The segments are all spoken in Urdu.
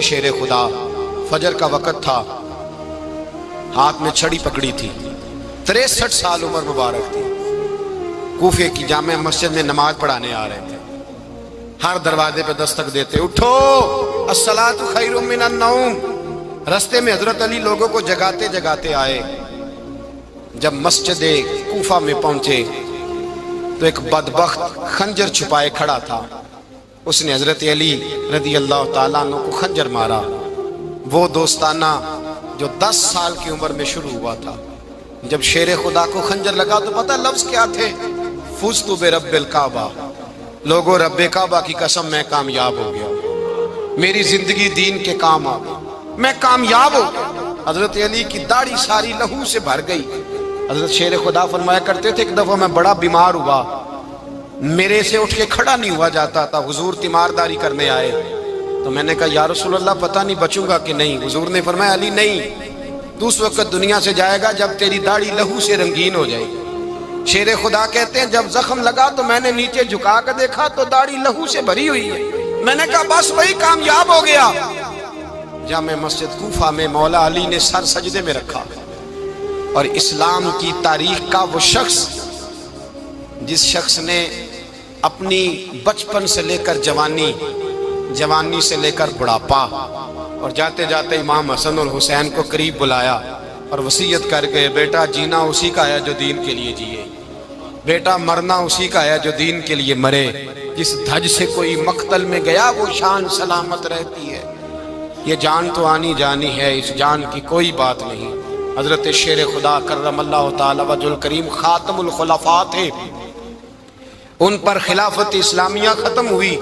شیر خدا، فجر کا وقت تھا، ہاتھ میں چھڑی پکڑی تھی، 63 سال عمر مبارک تھی، کوفے کی جامع مسجد میں نماز پڑھانے آ رہے تھے۔ ہر دروازے پہ دستک دیتے، اٹھو الصلاۃ خیر من النوم۔ رستے میں حضرت علی لوگوں کو جگاتے جگاتے آئے۔ جب مسجد کوفہ میں پہنچے تو ایک بدبخت خنجر چھپائے کھڑا تھا، اس نے حضرت علی رضی اللہ تعالیٰ عنہ کو خنجر مارا۔ وہ دوستانہ جو 10 سال کی عمر میں شروع ہوا تھا، جب شیر خدا کو خنجر لگا تو پتہ لفظ کیا تھے؟ فزت برب الکعبہ، لوگوں رب کعبہ کی قسم میں کامیاب ہو گیا، میری زندگی دین کے کام آ گئی، میں کامیاب ہو گیا۔ حضرت علی کی داڑھی ساری لہو سے بھر گئی۔ حضرت شیر خدا فرمایا کرتے تھے ایک دفعہ میں بڑا بیمار ہوا، میرے سے اٹھ کے کھڑا نہیں ہوا جاتا تھا، حضور تیمارداری کرنے آئے تو میں نے کہا یا رسول اللہ پتہ نہیں بچوں گا کہ نہیں۔ حضور نے فرمایا علی نہیں، تو اس وقت دنیا سے جائے گا جب تیری داڑھی لہو سے رنگین ہو جائے گی۔ شیر خدا کہتے ہیں جب زخم لگا تو میں نے نیچے جھکا کر دیکھا تو داڑھی لہو سے بھری ہوئی ہے، میں نے کہا بس وہی کامیاب ہو گیا۔ جامع مسجد کوفہ میں مولا علی نے سر سجدے میں رکھا، اور اسلام کی تاریخ کا وہ شخص جس شخص نے اپنی بچپن سے لے کر جوانی سے لے کر بڑھاپا، اور جاتے جاتے امام حسن اور حسین کو قریب بلایا اور وصیت کر گئے بیٹا جینا اسی کا ہے جو دین کے لیے جیے، بیٹا مرنا اسی کا ہے جو دین کے لیے مرے، جس دھج سے کوئی مقتل میں گیا وہ شان سلامت رہتی ہے، یہ جان تو آنی جانی ہے، اس جان کی کوئی بات نہیں۔ حضرت شیر خدا کرم اللہ تعالی وجہ الکریم خاتم الخلفاء تھے، ان پر خلافت اسلامیہ ختم ہوئی۔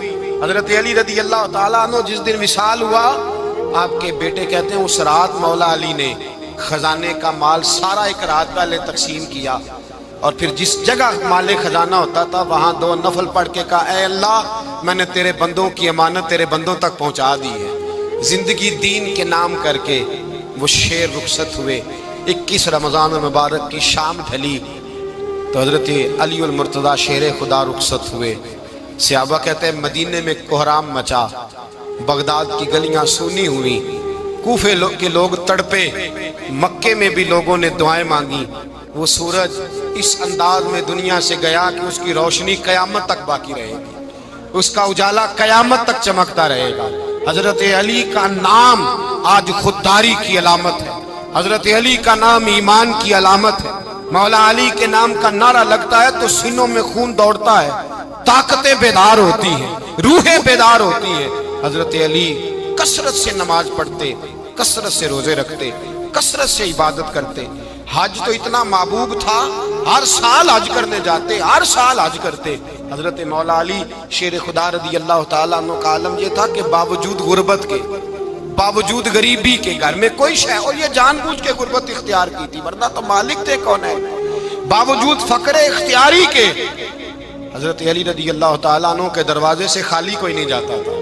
حضرت علی رضی اللہ تعالیٰ عنہ جس دن وصال ہوا، آپ کے بیٹے کہتے ہیں اس رات مولا علی نے خزانے کا مال سارا ایک رات پہلے تقسیم کیا، اور پھر جس جگہ مال خزانہ ہوتا تھا وہاں 2 نفل پڑھ کے کہا اے اللہ میں نے تیرے بندوں کی امانت تیرے بندوں تک پہنچا دی ہے۔ زندگی دین کے نام کر کے وہ شیر رخصت ہوئے۔ 21 رمضان المبارک کی شام ڈھلی تو حضرت علی المرتضیٰ شیر خدا رخصت ہوئے۔ صحابہ کہتے ہیں مدینے میں کوہرام مچا، بغداد کی گلیاں سونی ہوئی، کوفے کے لوگ تڑپے، مکے میں بھی لوگوں نے دعائیں مانگی۔ وہ سورج اس انداز میں دنیا سے گیا کہ اس کی روشنی قیامت تک باقی رہے گی، اس کا اجالا قیامت تک چمکتا رہے گا۔ حضرت علی کا نام آج خودداری کی علامت ہے، حضرت علی کا نام ایمان کی علامت ہے۔ مولا علی کے نام کا نعرہ لگتا ہے تو سینوں میں خون دوڑتا ہے، طاقتیں بیدار ہوتی ہیں، روحیں بیدار ہوتی ہیں۔ حضرت علی کثرت سے نماز پڑھتے، کثرت سے روزے رکھتے، کثرت سے عبادت کرتے۔ حج تو اتنا محبوب تھا، ہر سال حج کرنے جاتے، ہر سال حج کرتے۔ حضرت مولا علی شیر خدا رضی اللہ تعالیٰ عنہ کا عالم یہ تھا کہ باوجود غربت کے، باوجود غریبی کے، گھر میں کوئی شے، اور یہ جان بوجھ کے غربت اختیار کی تھی ورنہ تو مالک تھے کون ہے، باوجود فقر اختیاری کے حضرت علی رضی اللہ تعالیٰ عنہ کے دروازے سے خالی کوئی نہیں جاتا تھا۔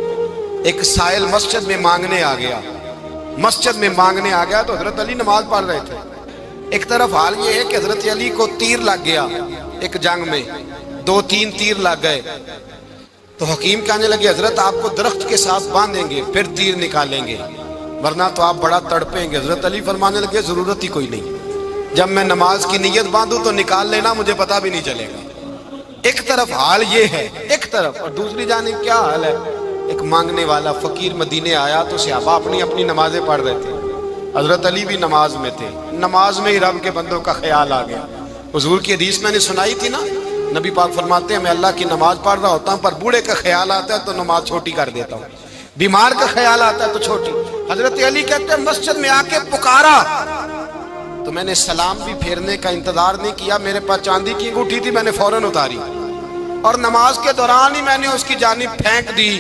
ایک سائل مسجد میں مانگنے آ گیا تو حضرت علی نماز پڑھ رہے تھے۔ ایک طرف حال یہ ہے کہ حضرت علی کو تیر لگ گیا، ایک جنگ میں 2-3 تیر لگ گئے تو حکیم کہنے لگے حضرت آپ کو درخت کے ساتھ باندھیں گے پھر تیر نکالیں گے ورنہ تو آپ بڑا تڑپیں گے۔ حضرت علی فرمانے لگے ضرورت ہی کوئی نہیں، جب میں نماز کی نیت باندھوں تو نکال لینا، مجھے پتہ بھی نہیں چلے گا۔ ایک طرف حال یہ ہے، ایک طرف، اور دوسری جانب کیا حال ہے؟ ایک مانگنے والا فقیر مدینے آیا تو صحابہ اپنی اپنی نمازیں پڑھ رہے تھے، حضرت علی بھی نماز میں تھے۔ نماز میں ہی رب کے بندوں کا خیال آ گیا۔ حضور کی حدیث میں نے سنائی تھی نا، نبی پاک فرماتے ہیں میں اللہ کی نماز پڑھ رہا ہوتا ہوں پر بوڑھے کا خیال آتا ہے تو نماز چھوٹی کر دیتا ہوں، بیمار کا خیال آتا ہے تو چھوٹی۔ حضرت علی کہتے ہیں مسجد میں آ کے پکارا تو میں نے سلام بھی پھیرنے کا انتظار نہیں کیا، میرے پاس چاندی کی انگوٹھی تھی، میں نے فوراً اتاری اور نماز کے دوران ہی میں نے اس کی جانب پھینک دی۔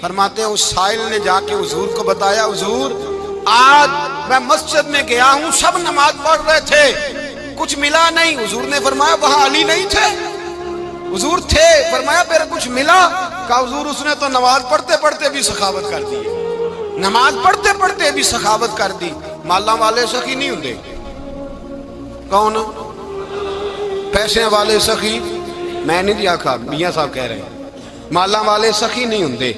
فرماتے ہیں اس سائل نے جا کے حضور کو بتایا حضور آج میں مسجد میں گیا ہوں، سب نماز پڑھ رہے تھے، کچھ ملا نہیں۔ حضور نے فرمایا وہاں علی نہیں تھے؟ حضور تھے۔ فرمایا پھر کچھ ملا؟ کہا حضور اس نے تو نماز پڑھتے پڑھتے بھی سخاوت کر دی، نماز پڑھتے پڑھتے بھی سخاوت کر دی۔ مالاں والے سخی نہیں ہوندے، کون پیسے والے سخی؟ میں نہیں دیا کھا، میاں صاحب کہہ رہے ہیں مالاں والے سخی نہیں ہوندے،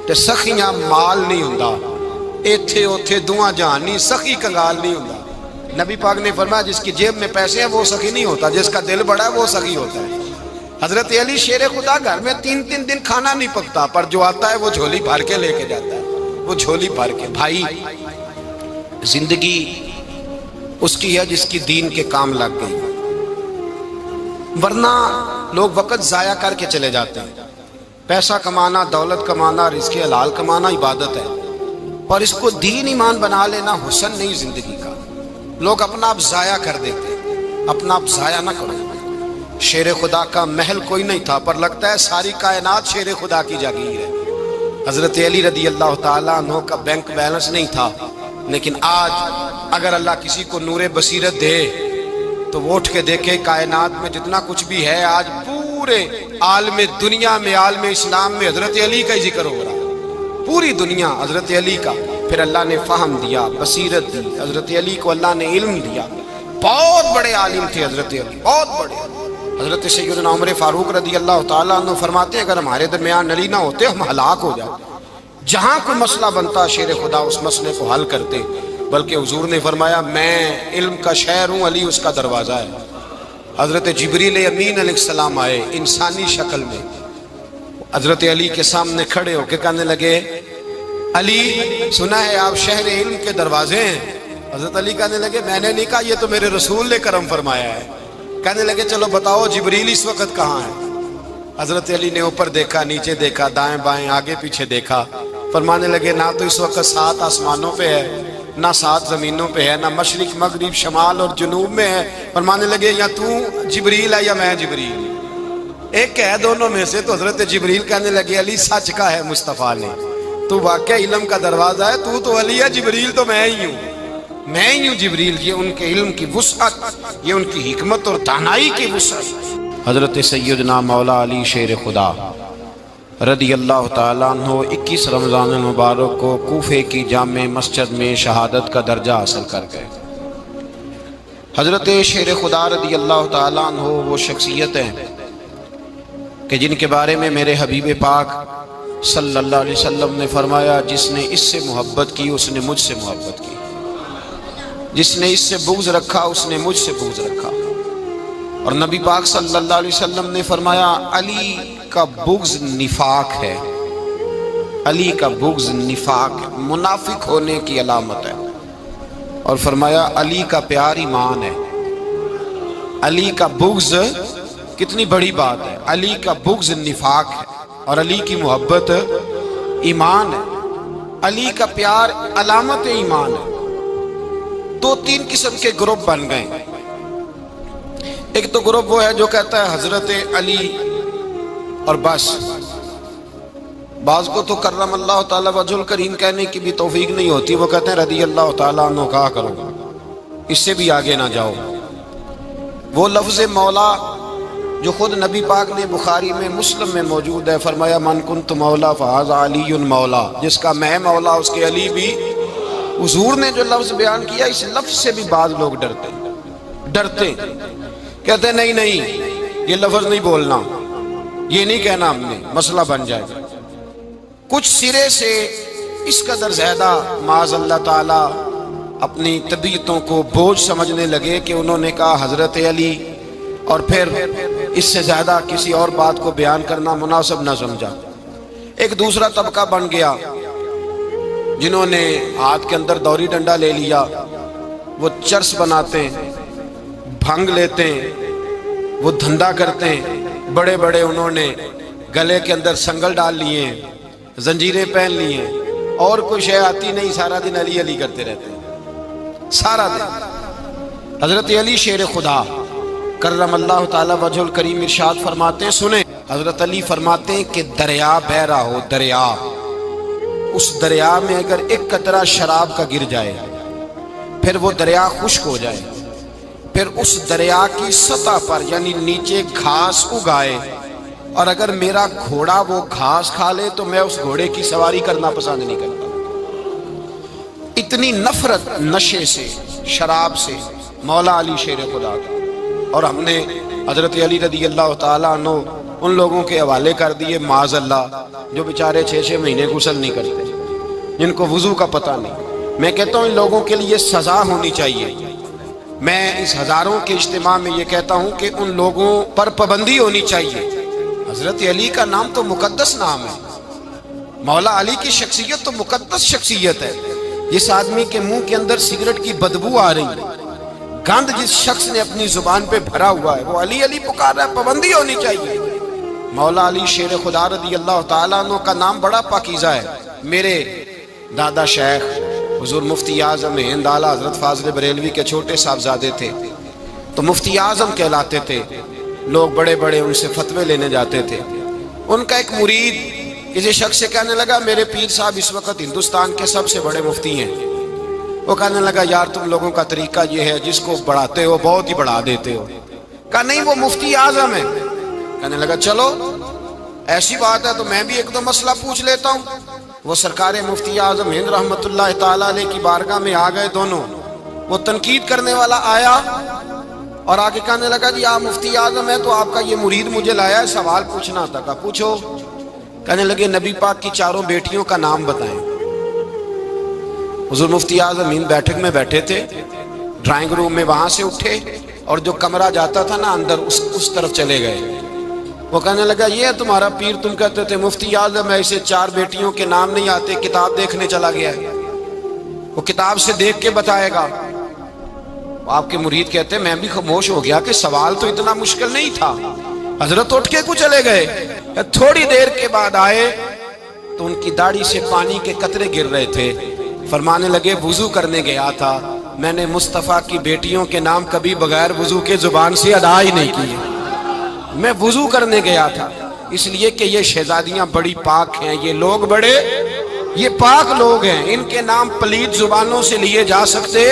تے سخیاں مال نہیں ہوندا، ایتھے اوتھے دعا جہان نہیں، سخی کنگال نہیں ہوتا۔ نبی پاک نے فرمایا جس کی جیب میں پیسے ہیں وہ سخی نہیں ہوتا، جس کا دل بڑا ہے وہ سخی ہوتا ہے۔ حضرت علی شیر خدا گھر میں 3 دن کھانا نہیں پکتا، پر جو آتا ہے وہ جھولی بھر کے لے کے جاتا ہے، وہ جھولی بھر کے۔ بھائی زندگی اس کی ہے جس کی دین کے کام لگ گئی، ورنہ لوگ وقت ضائع کر کے چلے جاتے ہیں۔ پیسہ کمانا، دولت کمانا، رزق حلال کمانا عبادت ہے، پر اس کو دین ایمان بنا لینا حسن نہیں زندگی کا۔ لوگ اپنا آپ ضائع کر دیتے ہیں، اپنا آپ ضائع نہ کرو۔ شیر خدا کا محل کوئی نہیں تھا، پر لگتا ہے ساری کائنات شیر خدا کی جاگیر ہے۔ حضرت علی رضی اللہ تعالیٰ عنہ کا بینک بیلنس نہیں تھا، لیکن آج اگر اللہ کسی کو نور بصیرت دے تو وہ اٹھ کے دیکھے کائنات میں جتنا کچھ بھی ہے، آج پورے عالم دنیا میں، عالم اسلام میں حضرت علی کا ہی ذکر ہو رہا ہے، پوری دنیا حضرت علی کا۔ پھر اللہ نے فہم دیا، بصیرت دی، حضرت علی کو اللہ نے علم دیا۔ بہت بڑے عالم تھے حضرت علی، بہت بڑے۔ حضرت سیدنا عمر فاروق رضی اللہ تعالیٰ عنہ فرماتے ہیں اگر ہمارے درمیان علی نہ ہوتے ہم ہلاک ہو جاتے، جہاں کوئی مسئلہ بنتا شیر خدا اس مسئلے کو حل کرتے۔ بلکہ حضور نے فرمایا میں علم کا شہر ہوں، علی اس کا دروازہ ہے۔ حضرت جبریل امین علیہ السلام آئے انسانی شکل میں، حضرت علی کے سامنے کھڑے ہو کے کہنے لگے علی سنا ہے آپ شہر علم کے دروازے ہیں۔ حضرت علی کہنے لگے میں نے نہیں کہا، یہ تو میرے رسول نے کرم فرمایا ہے۔ کہنے لگے چلو بتاؤ جبریل اس وقت کہاں ہے؟ حضرت علی نے اوپر دیکھا، نیچے دیکھا، دائیں بائیں آگے پیچھے دیکھا، فرمانے لگے نہ تو اس وقت 7 آسمانوں پہ ہے، نہ 7 زمینوں پہ ہے، نہ مشرق مغرب شمال اور جنوب میں ہے۔ فرمانے لگے یا تو جبریل ہے یا میں جبریل، ایک ہے دونوں میں سے۔ تو حضرت جبریل کہنے لگے علی سچ کا ہے مصطفیٰ نے، تو واقعہ علم کا دروازہ ہے، تو علی ہے، جبریل تو میں ہی ہوں، میں ہی ہوں جبریل۔ یہ ان کے علم کی وسعت، یہ ان کی حکمت اور دانائی کی وسعت۔ حضرت سیدنا مولا علی شیر خدا رضی اللہ تعالیٰ عنہ 21 رمضان المبارک کو کوفے کی جامع مسجد میں شہادت کا درجہ حاصل کر گئے۔ حضرت شیر خدا رضی اللہ تعالیٰ عنہ وہ شخصیت ہیں کہ جن کے بارے میں میرے حبیب پاک صلی اللہ علیہ وسلم نے فرمایا جس نے اس سے محبت کی اس نے مجھ سے محبت کی، جس نے اس سے بغض رکھا اس نے مجھ سے بغض رکھا۔ اور نبی پاک صلی اللہ علیہ وسلم نے فرمایا علی کا بغض نفاق ہے، علی کا بغض نفاق ہے، منافق ہونے کی علامت ہے۔ اور فرمایا علی کا پیار ایمان ہے، علی کا بغض کتنی بڑی بات ہے، علی کا بغض نفاق ہے اور علی کی محبت ایمان ہے، علی کا پیار علامت ایمان ہے۔ 2-3 قسم کے گروپ بن گئے۔ ایک تو گروپ وہ ہے جو کہتا ہے حضرت علی اور بس، بعض کو تو کرم اللہ تعالیٰ وجہ الکریم کہنے کی بھی توفیق نہیں ہوتی، وہ کہتے ہیں رضی اللہ تعالیٰ عنہ کہا کرو، اس سے بھی آگے نہ جاؤ۔ وہ لفظ مولا جو خود نبی پاک نے بخاری میں مسلم میں موجود ہے، فرمایا من کنت مولا فہذا علی مولا، جس کا میں مولا اس کے علی بھی۔ حضور نے جو لفظ بیان کیا اس لفظ سے بھی بعض لوگ ڈرتے کہتے ہیں نہیں یہ لفظ نہیں بولنا، یہ نہیں کہنا، ہم نے مسئلہ بن جائے گا۔ کچھ سرے سے اس قدر زیادہ معاذ اللہ تعالی اپنی طبیعتوں کو بوجھ سمجھنے لگے کہ انہوں نے کہا حضرت علی، اور پھر اس سے زیادہ کسی اور بات کو بیان کرنا مناسب نہ سمجھا۔ ایک دوسرا طبقہ بن گیا جنہوں نے ہاتھ کے اندر دوری ڈنڈا لے لیا، وہ چرس بناتے ہیں، بھنگ لیتے ہیں، وہ دھندا کرتے ہیں، بڑے بڑے انہوں نے گلے کے اندر سنگل ڈال لیے ہیں، زنجیریں پہن لی ہیں، اور کوئی شے آتی نہیں، سارا دن علی علی کرتے رہتے ہیں سارا دن۔ حضرت علی شیر خدا کرم اللہ تعالی وجہ الکریم ارشاد فرماتے ہیں، سنیں حضرت علی فرماتے ہیں کہ دریا بہ رہا ہو، دریا، اس دریا میں اگر ایک قطرہ شراب کا گر جائے پھر وہ دریا خشک ہو جائے، پھر اس دریا کی سطح پر یعنی نیچے گھاس اگائے، اور اگر میرا گھوڑا وہ گھاس کھا لے تو میں اس گھوڑے کی سواری کرنا پسند نہیں کرتا۔ اتنی نفرت نشے سے، شراب سے مولا علی شیر خدا کا۔ اور ہم نے حضرت علی رضی اللہ تعالیٰ عنہ ان لوگوں کے حوالے کر دیے معاذ اللہ جو بیچارے 6 مہینے غسل نہیں کرتے، جن کو وضو کا پتہ نہیں. میں کہتا ہوں ان لوگوں کے لیے سزا ہونی چاہیے. میں اس ہزاروں کے اجتماع میں یہ کہتا ہوں کہ ان لوگوں پر پابندی ہونی چاہیے. حضرت علی کا نام تو مقدس نام ہے. مولا علی کی شخصیت تو مقدس شخصیت ہے. جس آدمی کے منہ کے اندر سگریٹ کی بدبو آ رہی ہے، گند جس شخص نے اپنی زبان پہ بھرا ہوا ہے، وہ علی علی پکار رہا ہے. پابندی ہونی چاہیے. مولا علی شیر خدا رضی اللہ تعالیٰ عنہ کا نام بڑا پاکیزہ ہے. میرے دادا شیخ حضور مفتی اعظم ہند اعلیٰ حضرت فاضل بریلوی کے چھوٹے صاحبزادے تھے، تو مفتی اعظم کہلاتے تھے. لوگ بڑے بڑے ان سے فتوے لینے جاتے تھے. ان کا ایک مرید کسی شخص سے کہنے لگا میرے پیر صاحب اس وقت ہندوستان کے سب سے بڑے مفتی ہیں. وہ کہنے لگا یار تم لوگوں کا طریقہ یہ ہے، جس کو بڑھاتے ہو بہت ہی بڑھا دیتے ہو. کہا نہیں وہ مفتی اعظم ہے. کہنے لگا چلو ایسی بات ہے تو میں بھی ایک دو مسئلہ پوچھ لیتا ہوں. وہ سرکار مفتی اعظم ہند رحمت اللہ تعالیٰ علیہ کی بارگاہ میں آ گئے دونوں. وہ تنقید کرنے والا آیا اور آگے کہنے لگا جی آپ مفتی اعظم ہے تو آپ کا یہ مرید مجھے لایا ہے، سوال پوچھنا تھا. کہا پوچھو. کہنے لگے نبی پاک کی چاروں بیٹیوں کا نام بتائیں. حضور مفتی اعظم ہند بیٹھک میں بیٹھے تھے، ڈرائنگ روم میں وہاں سے اٹھے اور جو کمرہ جاتا تھا نا اندر اس طرف چلے گئے. وہ کہنے لگا یہ ہے تمہارا پیر، تم کہتے تھے مفتی اعظم ہے، اسے چار بیٹیوں کے نام نہیں آتے، کتاب دیکھنے چلا گیا ہے، وہ کتاب سے دیکھ کے بتائے گا. آپ کے مرید کہتے ہیں میں بھی خاموش ہو گیا کہ سوال تو اتنا مشکل نہیں تھا. حضرت اٹھ کے کچھ چلے گئے. تھوڑی دیر کے بعد آئے تو ان کی داڑھی سے پانی کے قطرے گر رہے تھے. فرمانے لگے وضو کرنے گیا تھا، میں نے مصطفیٰ کی بیٹیوں کے نام کبھی بغیر وضو کے زبان سے ادا ہی نہیں کیے. میں وضو کرنے گیا تھا اس لیے کہ یہ شہزادیاں بڑی پاک ہیں، یہ لوگ بڑے یہ پاک لوگ ہیں، ان کے نام پلید زبانوں سے لیے جا سکتے،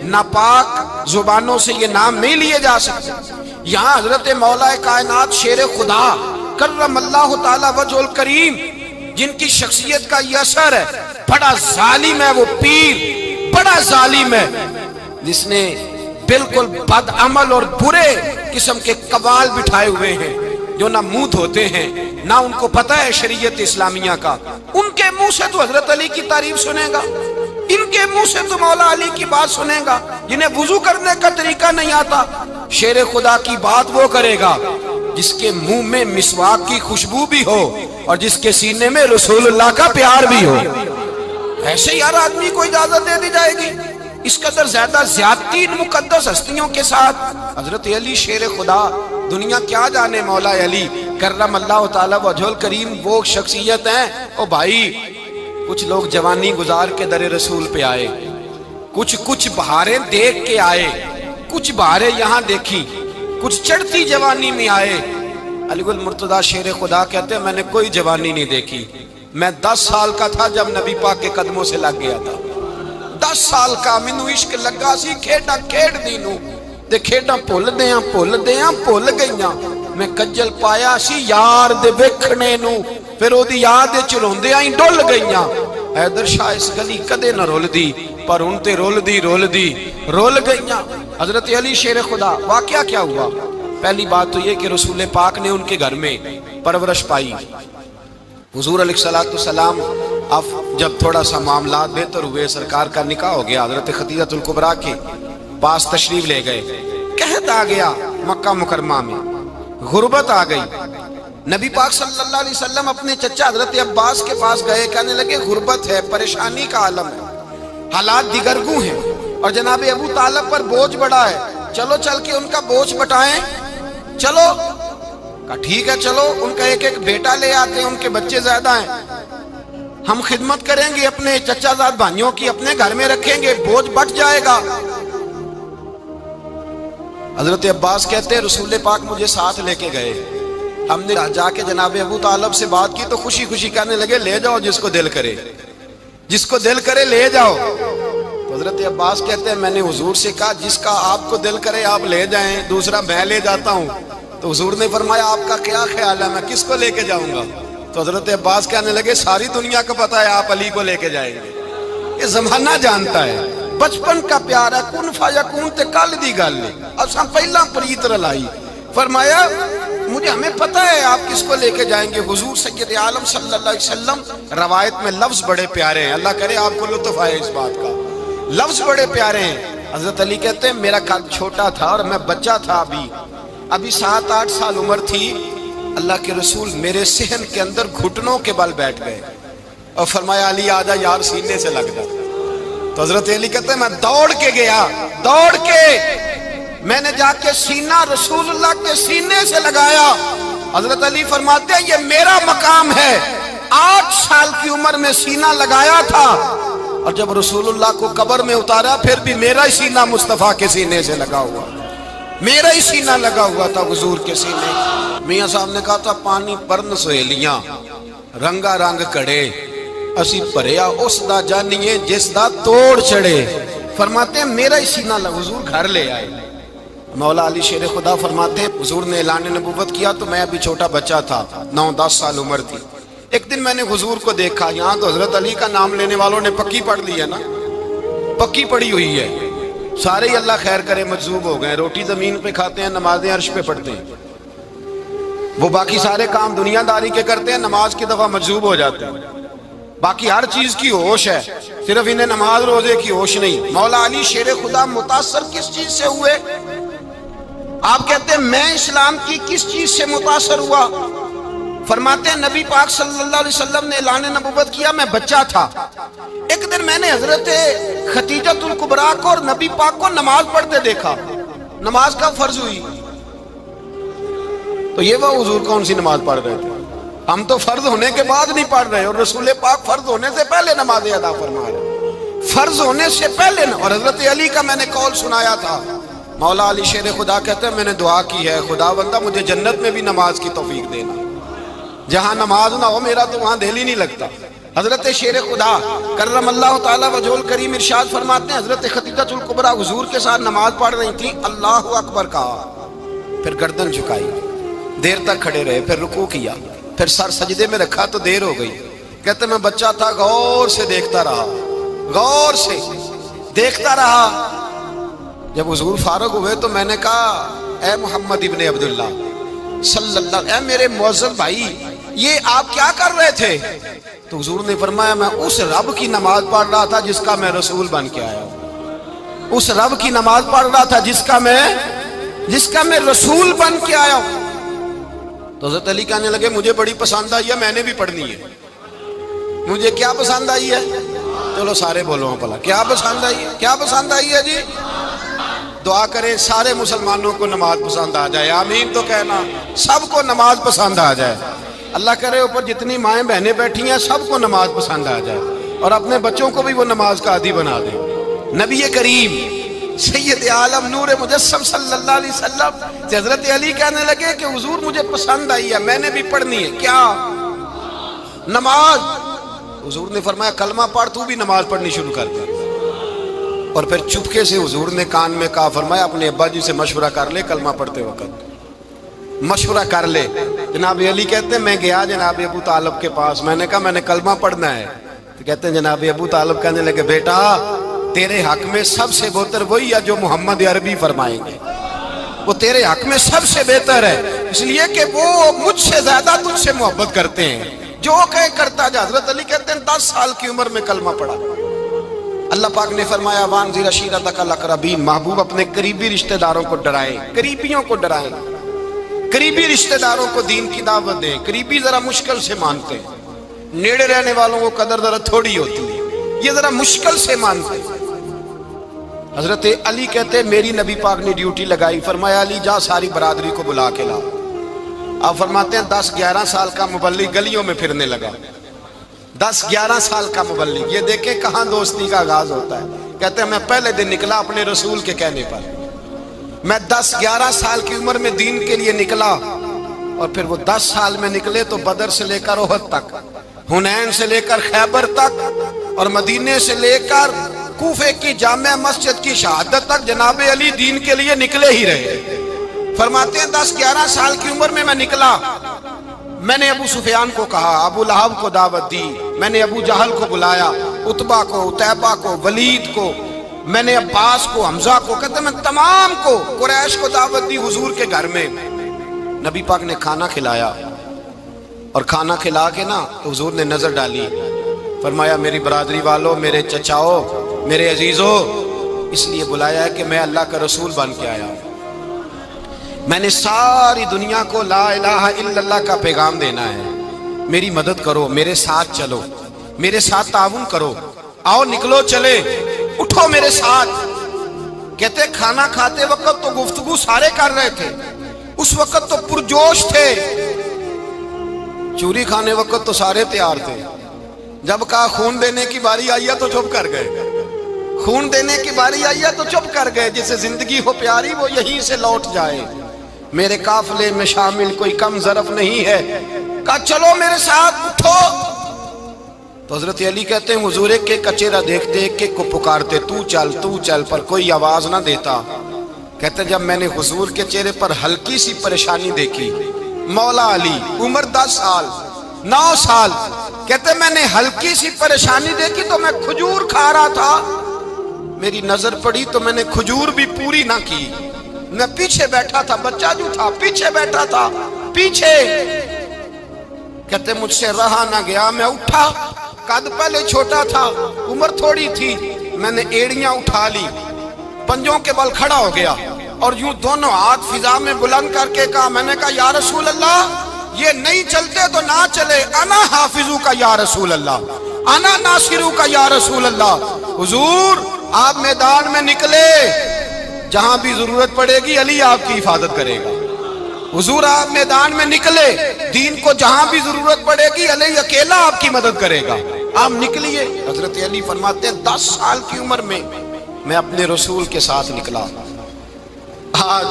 ناپاک زبانوں سے یہ نام نہیں لیے جا سکتے. یہاں حضرت مولا کائنات شیر خدا کرم اللہ تعالی وجہ الکریم جن کی شخصیت کا یہ اثر ہے، بڑا ظالم ہے وہ پیر، بڑا ظالم ہے جس نے بالکل بد عمل اور برے قسم کے قوال بٹھائے ہوئے ہیں، جو نہ منہ دھوتے ہیں نہ ان کو پتہ ہے شریعت اسلامیہ کا. ان کے منہ سے تو حضرت علی کی تعریف سنے گا، ان کے منہ سے تو مولا علی کی بات سنے گا. جنہیں وضو کرنے کا طریقہ نہیں آتا، شیر خدا کی بات وہ کرے گا جس کے منہ میں مسواک کی خوشبو بھی ہو اور جس کے سینے میں رسول اللہ کا پیار بھی ہو. ایسے ہی ہر آدمی کو اجازت دے دی جائے گی؟ اس قدر زیادہ زیادتی ان مقدس ہستیوں کے ساتھ. حضرت علی شیر خدا، دنیا کیا جانے مولا علی کرم اللہ تعالی وجہ الکریم وہ شخصیت ہیں. او بھائی کچھ لوگ جوانی گزار کے در رسول پہ آئے، کچھ بہاریں دیکھ کے آئے، کچھ بہاریں یہاں دیکھی، کچھ چڑھتی جوانی میں آئے. علی گل مرتضیٰ شیر خدا کہتے ہیں میں نے کوئی جوانی نہیں دیکھی. میں 10 سال کا تھا جب نبی پاک کے قدموں سے لگ گیا تھا. 10 سال کا مینوں عشق لگا سی، کھیڈاں کھیڈ دی نوں تے کھیڈاں بھول بھول گئیاں. میں کجل پایا سی یار دے ویکھنے نوں، پھر او دی یاد وچ روندیاں ہی ڈل گئیاں. حیدر شاہ اس گلی کدے نہ رول دی، پر ہن تے رول دی رول گئیاں. حضرت علی شیر خدا، واقعہ کیا ہوا؟ پہلی بات تو یہ کہ رسول پاک نے ان کے گھر میں پرورش پائی. حضور علیہ الصلوۃ والسلام اب جب تھوڑا سا معاملات بہتر ہوئے، سرکار کا نکاح ہو گیا، حضرت خدیجہ الکبریٰ کے پاس تشریف لے گئے. قحط آ گیا مکہ مکرمہ میں، غربت آ گئی. نبی پاک صلی اللہ علیہ وسلم اپنے چچا حضرت عباس کے پاس گئے، کہنے لگے غربت ہے، پریشانی کا عالم ہے، حالات دیگرگوں ہیں اور جناب ابو طالب پر بوجھ بڑا ہے، چلو چل کے ان کا بوجھ بٹائیں. چلو کہا ٹھیک ہے چلو، ان کا ایک بیٹا لے آتے ہیں، ان کے بچے زیادہ ہیں، ہم خدمت کریں گے اپنے چچا زاد بھائیوں کی، اپنے گھر میں رکھیں گے، بوجھ بٹ جائے گا. حضرت عباس کہتے ہیں رسول پاک مجھے ساتھ لے کے گئے. ہم نے جا کے جناب ابو طالب سے بات کی تو خوشی خوشی کہنے لگے لے جاؤ جس کو دل کرے لے جاؤ. تو حضرت عباس کہتے ہیں میں نے حضور سے کہا جس کا آپ کو دل کرے آپ لے جائیں، دوسرا میں لے جاتا ہوں. تو حضور نے فرمایا آپ کا کیا خیال ہے، میں کس کو لے کے جاؤں گا؟ تو حضرت عباس کہنے لگے ساری دنیا کو پتا ہے آپ علی کو لے کے جائیں گے، یہ زمانہ جانتا ہے، بچپن کا پیار ہے، کن فیکون تے کل دی گل ہے. اساں پہلا پریت رلائی. فرمایا مجھے ہمیں پتہ ہے آپ کس کو لے کے جائیں گے. حضور سید عالم صلی اللہ علیہ وسلم. روایت میں لفظ بڑے پیارے ہیں, اللہ کرے آپ کو لطف آئے اس بات کا. لفظ بڑے پیارے ہیں. حضرت علی کہتے ہیں میرا قد چھوٹا تھا اور میں بچہ تھا, ابھی 7-8 سال عمر تھی. اللہ کے رسول میرے صحن کے اندر گھٹنوں کے بل بیٹھ گئے اور فرمایا علی آجا یار سینے سے لگ جا. تو حضرت علی کہتے ہیں میں دوڑ کے گیا, دوڑ کے میں نے جا کے سینہ رسول اللہ کے سینے سے لگایا. حضرت علی فرماتے ہیں یہ میرا مقام ہے. 8 سال کی عمر میں سینہ لگایا تھا اور جب رسول اللہ کو قبر میں اتارا پھر بھی میرا ہی سینہ مصطفیٰ کے سینے سے لگا ہوا, میرا ہی سینہ لگا ہوا تھا حضور کے سینے. میاں صاحب نے کہا تھا پانی پرن سہیلیاں رنگا رنگ کڑے اسی پریا اس دا جانیے جس دا توڑ چڑھے. فرماتے ہیں میرا ہی سینہ لگا. حضور گھر لے آئے. مولا علی شیر خدا فرماتے ہیں حضور نے اعلان نبوت کیا تو میں ابھی چھوٹا بچہ تھا, 9-10 سال عمر تھی. ایک دن میں نے حضور کو دیکھا. یہاں تو حضرت علی کا نام لینے والوں نے پکی پڑھ لی ہے نا, پکی پڑھی ہوئی ہے. سارے ہی اللہ خیر کرے مجذوب ہو گئے. روٹی زمین پہ کھاتے ہیں, نمازیں عرش پہ پڑھتے ہیں. وہ باقی سارے کام دنیا داری کے کرتے ہیں, نماز کی دفعہ مجذوب ہو جاتے ہیں. باقی ہر چیز کی ہوش ہے, صرف انہیں نماز روزے کی ہوش نہیں. مولا علی شیر خدا متاثر کس چیز سے ہوئے؟ آپ کہتے ہیں میں اسلام کی کس چیز سے متاثر ہوا؟ فرماتے ہیں نبی پاک صلی اللہ علیہ وسلم نے اعلان نبوت کیا, میں بچہ تھا. ایک دن میں نے حضرت خدیجۃ الکبریٰ کو اور نبی پاک کو نماز پڑھتے دیکھا. نماز کا فرض ہوئی تو یہ وہ حضور کون سی نماز پڑھ رہے تھے؟ ہم تو فرض ہونے کے بعد نہیں پڑھ رہے, اور رسول پاک فرض ہونے سے پہلے نماز ادا فرما رہے, فرض ہونے سے پہلے. اور حضرت علی کا میں نے قول سنایا تھا. مولا علی شیر خدا کہتے ہیں میں نے دعا کی ہے خدا بندہ مجھے جنت میں بھی نماز کی توفیق دینا, جہاں نماز نہ ہو میرا تو وہاں دل ہی نہیں لگتا. حضرت شیر خدا کرم اللہ تعالیٰ وجہ الکریم ارشاد فرماتے ہیں حضرت خدیجۃ الکبریٰ حضور کے ساتھ نماز پڑھ رہی تھی, اللہ اکبر کہا, پھر گردن جھکائی, دیر تک کھڑے رہے, پھر رکوع کیا, پھر سر سجدے میں رکھا تو دیر ہو گئی. کہتے میں بچہ تھا, غور سے دیکھتا رہا, غور سے دیکھتا رہا. جب حضور فارغ ہوئے تو میں نے کہا اے محمد ابن عبداللہ صلی اللہ, اے میرے معزز بھائی یہ آپ کیا کر رہے تھے؟ تو حضور نے فرمایا میں اس رب کی نماز پڑھ رہا تھا جس کا میں رسول بن کے آیا ہوں, اس رب کی نماز پڑھ رہا تھا جس کا میں رسول بن کے آیا ہوں. تو حضرت علی کہنے لگے مجھے بڑی پسند آئی ہے, میں نے بھی پڑھنی ہے. مجھے کیا پسند آئی ہے؟ چلو سارے بولو پلا, کیا پسند آئی ہے؟ کیا پسند آئی ہے جی؟ دعا کریں سارے مسلمانوں کو نماز پسند آ جائے, آمین تو کہنا. سب کو نماز پسند آ جائے. اللہ کرے اوپر جتنی مائیں بہنیں بیٹھی ہیں سب کو نماز پسند آ جائے, اور اپنے بچوں کو بھی وہ نماز کا عادی بنا دیں. نبی کریم سید عالم نور مجسم صلی اللہ علیہ وسلم سے حضرت علی کہنے لگے کہ حضور مجھے پسند آئی ہے, میں نے بھی پڑھنی ہے. کیا؟ نماز. حضور نے فرمایا کلمہ پڑھ, تو بھی نماز پڑھنی شروع کر دے. اور پھر چپکے سے حضور نے کان میں کہا, فرمایا اپنے ابا جی سے مشورہ کر لے کلمہ پڑھتے وقت, مشورہ کر لے. جناب علی کہتے ہیں میں گیا جناب ابو طالب کے پاس, میں نے کہا میں نے کلمہ پڑھنا ہے. تو کہتے ہیں جناب ابو طالب کہنے لگے بیٹا تیرے حق میں سب سے بہتر وہی ہے جو محمد عربی فرمائیں گے, وہ تیرے حق میں سب سے بہتر ہے, اس لیے کہ وہ مجھ سے زیادہ تجھ سے محبت کرتے ہیں, جو کہے کرتا جا. حضرت علی کہتے ہیں 10 سال کی عمر میں کلمہ پڑھا. اللہ پاک نے فرمایا وانذر عشیرتک الاقربین, محبوب اپنے قریبی رشتہ داروں کو ڈرائیں, قریبیوں کو ڈرائیں, قریبی رشتہ داروں کو دین کی دعوت دیں. قریبی ذرا مشکل سے مانتے ہیں, نیڑے رہنے والوں کو قدر ذرا تھوڑی ہوتی ہے, یہ ذرا مشکل سے مانتے ہیں. حضرت علی کہتے ہیں میری نبی پاک نے ڈیوٹی لگائی, فرمایا علی جا ساری برادری کو بلا کے لا. آپ فرماتے ہیں 10-11 سال کا مبلغ گلیوں میں پھرنے لگا, 10-11 سال کا مبلغ. یہ دیکھیں کہاں دوستی کا آغاز ہوتا ہے. کہتے ہیں میں پہلے دن نکلا اپنے رسول کے کہنے پر, میں 10-11 سال کی عمر میں دین کے لیے نکلا, اور پھر وہ 10 سال میں نکلے تو بدر سے لے کر احد تک, حنین سے لے کر خیبر تک, اور مدینے سے لے کر کوفے کی جامع مسجد کی شہادت تک جناب علی دین کے لیے نکلے ہی رہے. فرماتے ہیں 10-11 سال کی عمر میں نکلا. میں نے ابو سفیان کو کہا, ابو لہب کو دعوت دی, میں نے ابو جہل کو بلایا, عتبہ کو, عتیبہ کو, ولید کو, میں نے عباس کو, حمزہ کو, کہتے میں تمام کو قریش کو دعوت دی حضور کے گھر میں. نبی پاک نے کھانا کھلایا اور کھانا کھلا کے نا تو حضور نے نظر ڈالی، فرمایا میری برادری والوں، میرے چچاؤ، میرے عزیزوں، اس لیے بلایا ہے کہ میں اللہ کا رسول بن کے آیا ہوں، میں نے ساری دنیا کو لا الہ الا اللہ کا پیغام دینا ہے، میری مدد کرو، میرے ساتھ چلو، میرے ساتھ تعاون کرو، آؤ نکلو چلے، اٹھو میرے ساتھ۔ کہتے کھانا کھاتے وقت تو گفتگو سارے کر رہے تھے، اس وقت تو پرجوش تھے، چوری کھانے وقت تو سارے تیار تھے، جب کہا خون دینے کی باری آئی ہے تو چپ کر گئے، خون دینے کی باری آئی ہے تو چپ کر گئے، جسے زندگی ہو پیاری وہ یہیں سے لوٹ جائے، میرے قافلے میں شامل کوئی کم ظرف نہیں ہے، کہا چلو میرے ساتھ اٹھو۔ تو حضرت علی کہتے ہیں حضور ایک کا چہرہ دیکھتے ایک کو پکارتے، تو چل، پر کوئی آواز نہ دیتا۔ کہتے جب میں نے حضور کے چہرے پر ہلکی سی پریشانی دیکھی، مولا علی عمر 10 سال 9 سال، کہتے میں نے ہلکی سی پریشانی دیکھی تو میں کھجور کھا رہا تھا، میری نظر پڑی تو میں نے کھجور بھی پوری نہ کی، میں پیچھے بیٹھا تھا، بچہ جو تھا پیچھے بیٹھا تھا، پیچھے۔ کہتے مجھ سے رہا نہ گیا، میں اٹھا، قد پہلے چھوٹا تھا، عمر تھوڑی تھی، میں نے ایڑیاں اٹھا لی، پنجوں کے بل کھڑا ہو گیا اور یوں دونوں ہاتھ فضا میں بلند کر کے کہا، میں نے کہا یا رسول اللہ یہ نہیں چلتے تو نہ چلے، انا حافظو کا یا رسول اللہ، انا ناصرو کا یا رسول اللہ۔ حضور آپ میدان میں نکلے، جہاں بھی ضرورت پڑے گی علی آپ کی حفاظت کرے گا، حضور آپ میدان میں نکلے، دین کو جہاں بھی ضرورت پڑے گی علی اکیلا آپ کی مدد کرے گا، آپ نکلیے۔ حضرت علی فرماتے ہیں 10 سال کی عمر میں میں اپنے رسول کے ساتھ نکلا۔ آج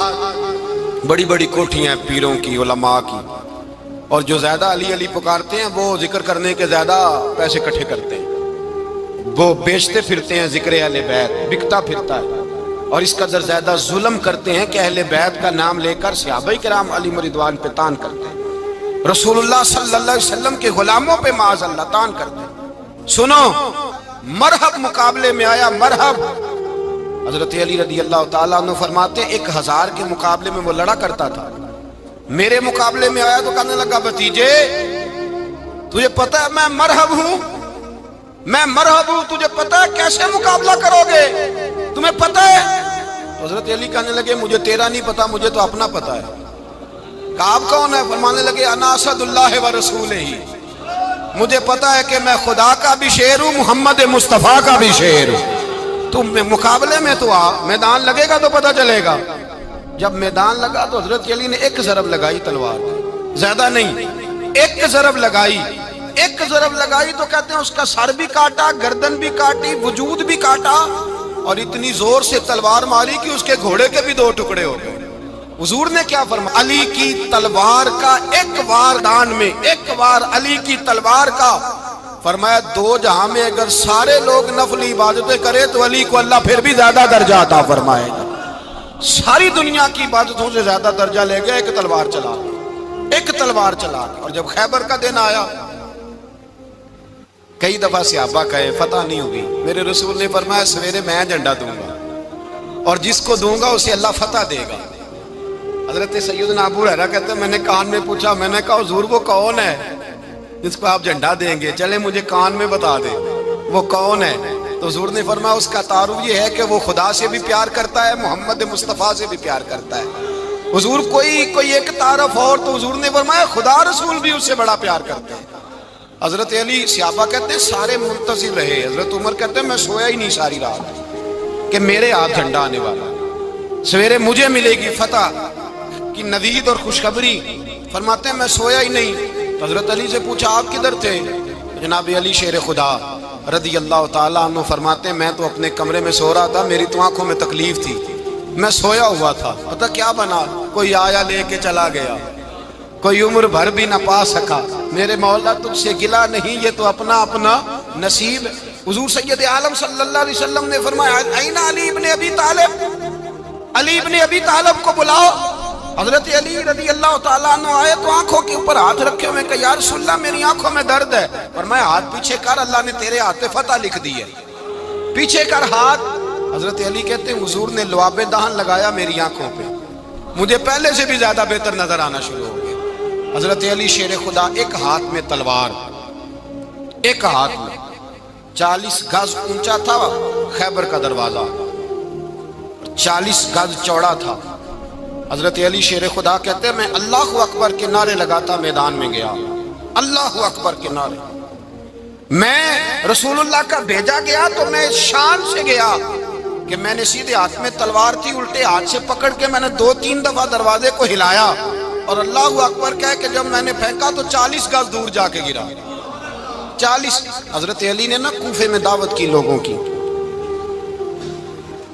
بڑی بڑی کوٹھیاں پیروں کی، علماء کی، اور جو زیادہ علی علی پکارتے ہیں وہ ذکر کرنے کے زیادہ پیسے اکٹھے کرتے ہیں، وہ بیچتے پھرتے ہیں ذکر اہل بیت، بکتا پھرتا ہے، اور اس قدر زیادہ ظلم کرتے ہیں کہ اہل بیت کا نام لے کر صحابہ کرام علی رضوان پہ تان کرتے ہیں، رسول اللہ صلی اللہ علیہ وسلم کے غلاموں پہ معاذ اللہ تان کرتے ہیں۔ سنو، مرحب مقابلے میں آیا، مرحب۔ حضرت علی رضی اللہ تعالیٰ عنہ فرماتے ہیں 1000 کے مقابلے میں وہ لڑا کرتا تھا، میرے مقابلے میں آیا تو کہنے لگا بھتیجے تجھے پتہ ہے میں مرحب ہوں، میں مرحب ہوں، تجھے پتہ ہے کیسے مقابلہ کرو گے، تمہیں پتہ ہے؟ حضرت علی کہنے لگے مجھے تیرا نہیں پتا، مجھے تو اپنا پتا ہے۔ کہا آپ کون ہے؟ فرمانے لگے انا اسد اللہ و رسولہ، مجھے پتا ہے کہ میں خدا کا بھی شیر ہوں، محمد مصطفیٰ کا بھی شیر ہوں، تم مقابلے میں تو آ، میدان لگے گا تو پتا چلے گا۔ جب میدان لگا تو حضرت علی نے ایک ضرب لگائی تلوار، زیادہ نہیں، ایک ضرب لگائی، ایک ضرب لگائی تو کہتے ہیں اس کا سر بھی کاٹا، گردن بھی کاٹی، وجود بھی کاٹا، اور اتنی زور سے تلوار ماری کہ اس کے گھوڑے کے بھی 2 ٹکڑے ہو گئے۔ حضور نے کیا فرمایا؟ علی کی تلوار کا ایک وار دان میں، ایک وار علی کی تلوار کا، فرمایا 2 جہاں میں اگر سارے لوگ نفلی عبادتیں کرے تو علی کو اللہ پھر بھی زیادہ درجہ عطا فرمائے گا، ساری دنیا کی عبادتوں سے زیادہ درجہ لے گیا ایک تلوار چلا، ایک تلوار چلا۔ اور جب خیبر کا دن آیا، کئی دفعہ صحابہ کہے فتح نہیں ہوگی، میرے رسول نے فرمایا سویرے میں جھنڈا دوں گا اور جس کو دوں گا اسے اللہ فتح دے گا۔ حضرت سیدنا ابو ہریرہ کہتے ہیں میں نے کان میں پوچھا، میں نے کہا حضور وہ کون ہے جس کو آپ جھنڈا دیں گے؟ چلے مجھے کان میں بتا دیں وہ کون ہے۔ تو حضور نے فرمایا اس کا تعارف یہ ہے کہ وہ خدا سے بھی پیار کرتا ہے، محمد مصطفیٰ سے بھی پیار کرتا ہے۔ حضور کوئی ایک تعارف اور، تو حضور نے فرمایا خدا رسول بھی اس سے بڑا پیار کرتے ہیں۔ حضرت علی صحابہ کہتے ہیں سارے منتظر رہے، حضرت عمر کہتے ہیں میں سویا ہی نہیں ساری رات کہ میرے ہاتھ جھنڈا آنے والا، سویرے مجھے ملے گی فتح کی نوید اور خوشخبری۔ فرماتے ہیں میں سویا ہی نہیں۔ تو حضرت علی سے پوچھا آپ کدھر تھے؟ جناب علی شیر خدا رضی اللہ تعالیٰ عنہ فرماتے ہیں میں تو اپنے کمرے میں سو رہا تھا، میری تو آنکھوں میں تکلیف تھی، میں سویا ہوا تھا، پتہ کیا بنا، کوئی آیا لے کے چلا گیا، کوئی عمر بھر بھی نہ پا سکا، میرے مولا تجھ سے گلا نہیں، یہ تو اپنا اپنا نصیب ہے۔ حضور سید عالم صلی اللہ علیہ وسلم نے فرمایا این علی ابن ابی طالب، علی ابن ابی طالب کو بلاؤ۔ حضرت علی رضی اللہ تعالیٰ عنہ آئے تو آنکھوں کے اوپر ہاتھ رکھے ہوئے کہ یا رسول اللہ میری آنکھوں میں درد ہے، فرمایا ہاتھ پیچھے کر، اللہ نے تیرے ہاتھ پہ فتح لکھ دی ہے، پیچھے کر ہاتھ۔ حضرت علی کہتے ہیں حضور نے لعاب دہن لگایا میری آنکھوں پہ، مجھے پہلے سے بھی زیادہ بہتر نظر آنا شروع ہو گیا۔ حضرت علی شیر خدا، ایک ہاتھ میں تلوار، ایک ہاتھ میں 40 گز اونچا تھا خیبر کا دروازہ، 40 گز چوڑا تھا۔ حضرت علی شیر خدا کہتے ہیں میں اللہ اکبر کے نعرے لگاتا میدان میں گیا، اللہ اکبر کے نعرے۔ میں رسول اللہ کا بھیجا گیا تو میں شان سے گیا کہ میں نے سیدھے ہاتھ میں تلوار تھی، الٹے ہاتھ سے پکڑ کے میں نے 2-3 دفعہ دروازے کو ہلایا اور اللہ اکبر کہہ کہ جب میں نے پھینکا تو 40 گز دور جا کے گرا۔ 40۔ حضرت علی نے نا کوفے میں دعوت کی لوگوں کی،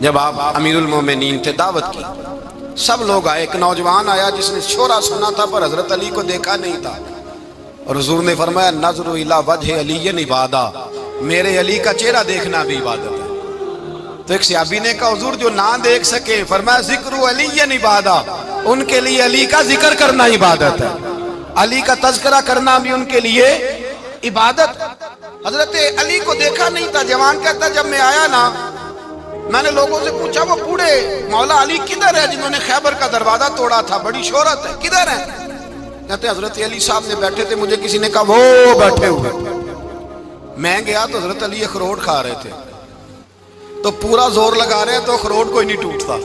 جب آپ امیر المومنین تھے دعوت کی، سب لوگ آئے۔ ایک نوجوان آیا جس نے شورا سنا تھا پر حضرت علی کو دیکھا نہیں تھا، اور حضور نے فرمایا نظر الی وجہ علی عبادہ، میرے علی کا چہرہ دیکھنا بھی عبادت ہے۔ تو ایک صحابی نے کہا حضور جو نہ دیکھ سکے، فرمایا ذکر علی عبادہ، ان کے لیے علی کا ذکر کرنا عبادت ہے، علی کا تذکرہ کرنا بھی ان کے لیے عبادت۔ حضرت علی کو دیکھا نہیں تھا۔ جوان کہتا جب میں آیا نا، میں نے لوگوں سے پوچھا وہ بوڑھے مولا علی کدھر ہے جنہوں نے خیبر کا دروازہ توڑا تھا، بڑی شہرت ہے، کدھر ہے؟ کہتے حضرت علی صاحب نے بیٹھے تھے، مجھے کسی نے کہا وہ بیٹھے ہوئے۔ میں گیا تو حضرت علی اخروٹ کھا رہے تھے، تو پورا زور لگا رہے ہیں تو اخروٹ کوئی نہیں ٹوٹتا،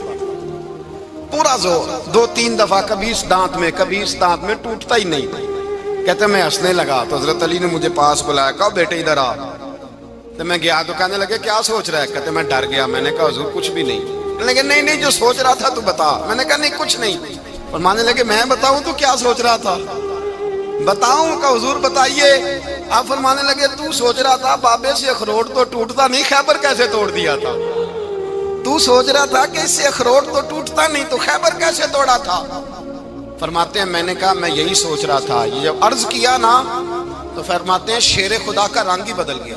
پورا زور 2-3 دفعہ، کبھی اس دانت میں کبھی اس دانت میں، ٹوٹتا ہی نہیں۔ کہتے میں ہنسنے لگا تو حضرت علی نے مجھے پاس بلایا، کہا بیٹے ادھر آ۔ تو میں گیا تو کہنے لگے کیا سوچ رہا ہے؟ کہتے میں ڈر گیا۔ میں نے کہا حضور کچھ بھی نہیں۔ لیکن نہیں جو سوچ رہا تھا تو بتا۔ میں نے کہا نہیں کچھ نہیں۔ فرمانے لگے میں بتاؤں تو کیا سوچ رہا تھا؟ بتاؤں؟ کہ حضور بتائیے۔ آپ فرمانے لگے تو سوچ رہا تھا بابے سے اخروٹ تو ٹوٹتا نہیں، خیبر کیسے توڑ دیا تھا؟ تو سوچ رہا تھا کہ اس سے اخروٹ تو ٹوٹتا نہیں تو خیبر کیسے توڑا تھا؟ فرماتے ہیں میں نے کہا میں یہی سوچ رہا تھا۔ یہ جب عرض کیا نا تو فرماتے ہیں شیر خدا کا رنگ ہی بدل گیا،